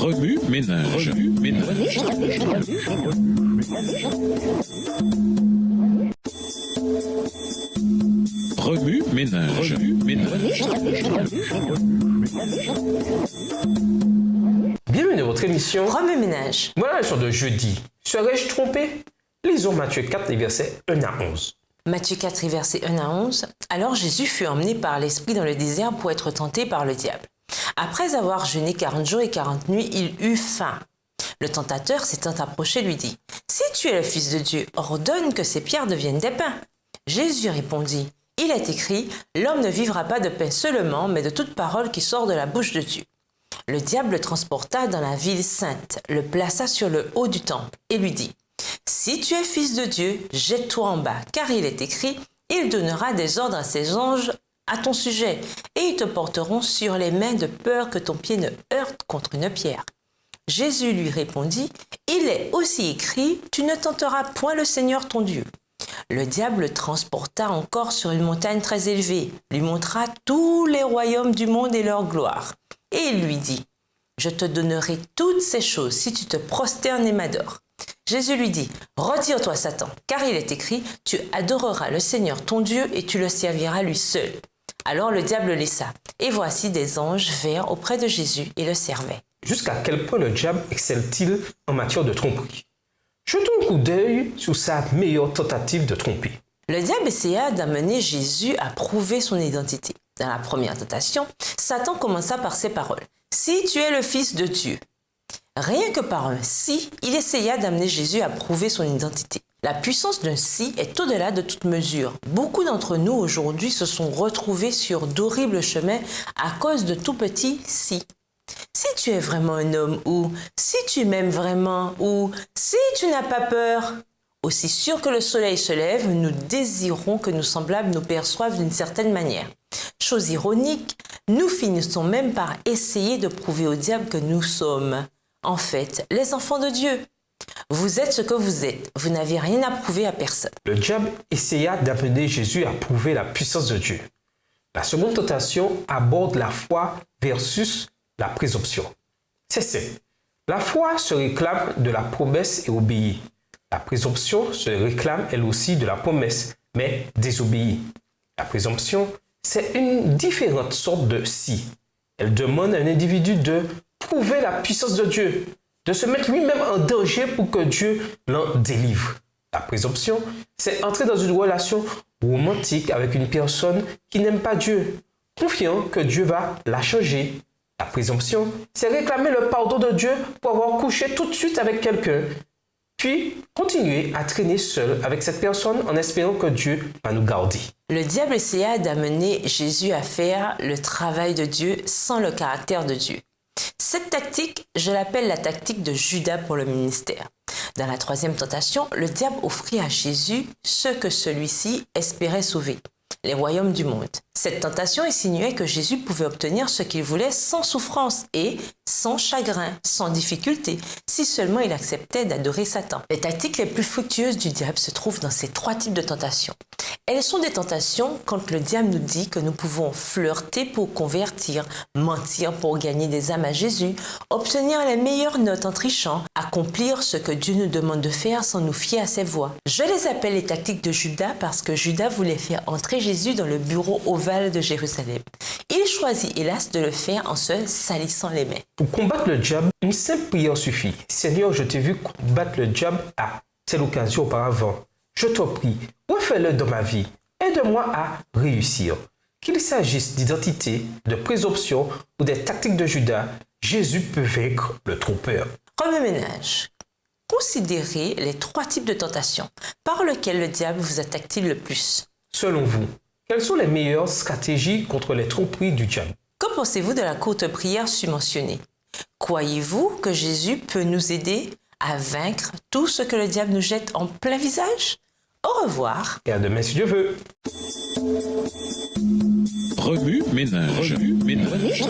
Remue ménage. Remue ménage. Bienvenue dans votre émission Remue ménage. Voilà la leçon de jeudi. Serais-je trompé? Lisons Matthieu 4, les versets 1 à 11. Matthieu 4, versets 1 à 11. Alors Jésus fut emmené par l'Esprit dans le désert pour être tenté par le diable. Après avoir jeûné 40 jours et 40 nuits, il eut faim. Le tentateur s'étant approché lui dit « Si tu es le Fils de Dieu, ordonne que ces pierres deviennent des pains. » Jésus répondit « Il est écrit, l'homme ne vivra pas de pain seulement, mais de toute parole qui sort de la bouche de Dieu. » Le diable le transporta dans la ville sainte, le plaça sur le haut du temple et lui dit « Si tu es fils de Dieu, jette-toi en bas, car il est écrit, il donnera des ordres à ses anges à ton sujet, et ils te porteront sur les mains de peur que ton pied ne heurte contre une pierre. » Jésus lui répondit « Il est aussi écrit, tu ne tenteras point le Seigneur ton Dieu. » Le diable le transporta encore sur une montagne très élevée, lui montra tous les royaumes du monde et leur gloire. Et il lui dit « Je te donnerai toutes ces choses si tu te prosternes et m'adores. » Jésus lui dit « Retire-toi Satan, car il est écrit, tu adoreras le Seigneur ton Dieu et tu le serviras lui seul. » Alors le diable le laissa, et voici des anges vinrent auprès de Jésus et le servaient. Jusqu'à quel point le diable excelle-t-il en matière de tromperie? Jetons un coup d'œil sur sa meilleure tentative de tromper. Le diable essaya d'amener Jésus à prouver son identité. Dans la première tentation, Satan commença par ces paroles « Si tu es le Fils de Dieu ». Rien que par un « si », il essaya d'amener Jésus à prouver son identité. La puissance d'un « si » est au-delà de toute mesure. Beaucoup d'entre nous aujourd'hui se sont retrouvés sur d'horribles chemins à cause de tout petits « si ». Si tu es vraiment un homme ou si tu m'aimes vraiment ou si tu n'as pas peur. Aussi sûr que le soleil se lève, nous désirons que nos semblables nous perçoivent d'une certaine manière. Chose ironique, nous finissons même par essayer de prouver au diable que nous sommes, en fait, les enfants de Dieu. Vous êtes ce que vous êtes, vous n'avez rien à prouver à personne. Le diable essaya d'amener Jésus à prouver la puissance de Dieu. La seconde tentation aborde la foi versus la présomption. C'est simple. La foi se réclame de la promesse et obéit. La présomption se réclame elle aussi de la promesse, mais désobéit. La présomption, c'est une différente sorte de si. Elle demande à un individu de prouver la puissance de Dieu, de se mettre lui-même en danger pour que Dieu l'en délivre. La présomption, c'est entrer dans une relation romantique avec une personne qui n'aime pas Dieu, confiant que Dieu va la changer. La présomption, c'est réclamer le pardon de Dieu pour avoir couché tout de suite avec quelqu'un, puis continuer à traîner seul avec cette personne en espérant que Dieu va nous garder. Le diable essaya d'amener Jésus à faire le travail de Dieu sans le caractère de Dieu. Cette tactique, je l'appelle la tactique de Judas pour le ministère. Dans la troisième tentation, le diable offrit à Jésus ce que celui-ci espérait sauver, les royaumes du monde. Cette tentation insinuait que Jésus pouvait obtenir ce qu'il voulait sans souffrance et sans chagrin, sans difficulté, si seulement il acceptait d'adorer Satan. Les tactiques les plus fructueuses du diable se trouvent dans ces trois types de tentations. Elles sont des tentations quand le diable nous dit que nous pouvons flirter pour convertir, mentir pour gagner des âmes à Jésus, obtenir les meilleures notes en trichant, accomplir ce que Dieu nous demande de faire sans nous fier à ses voies. Je les appelle les tactiques de Judas parce que Judas voulait faire entrer Jésus dans le bureau ovale de Jérusalem. Il choisit hélas de le faire en se salissant les mains. Pour combattre le diable, une simple prière suffit. Seigneur, je t'ai vu combattre le diable à telle occasion auparavant. Je te prie, refais-le dans ma vie. Aide-moi à réussir. Qu'il s'agisse d'identité, de présomption ou des tactiques de Judas, Jésus peut vaincre le trompeur. Remue ménage. Considérez les trois types de tentations. Par lesquelles le diable vous attaque-t-il le plus? Selon vous, quelles sont les meilleures stratégies contre les tromperies du diable? Que pensez-vous de la courte prière submentionnée? Croyez-vous que Jésus peut nous aider à vaincre tout ce que le diable nous jette en plein visage? Au revoir. Et à demain si Dieu veut. Remue ménage. Remue ménage.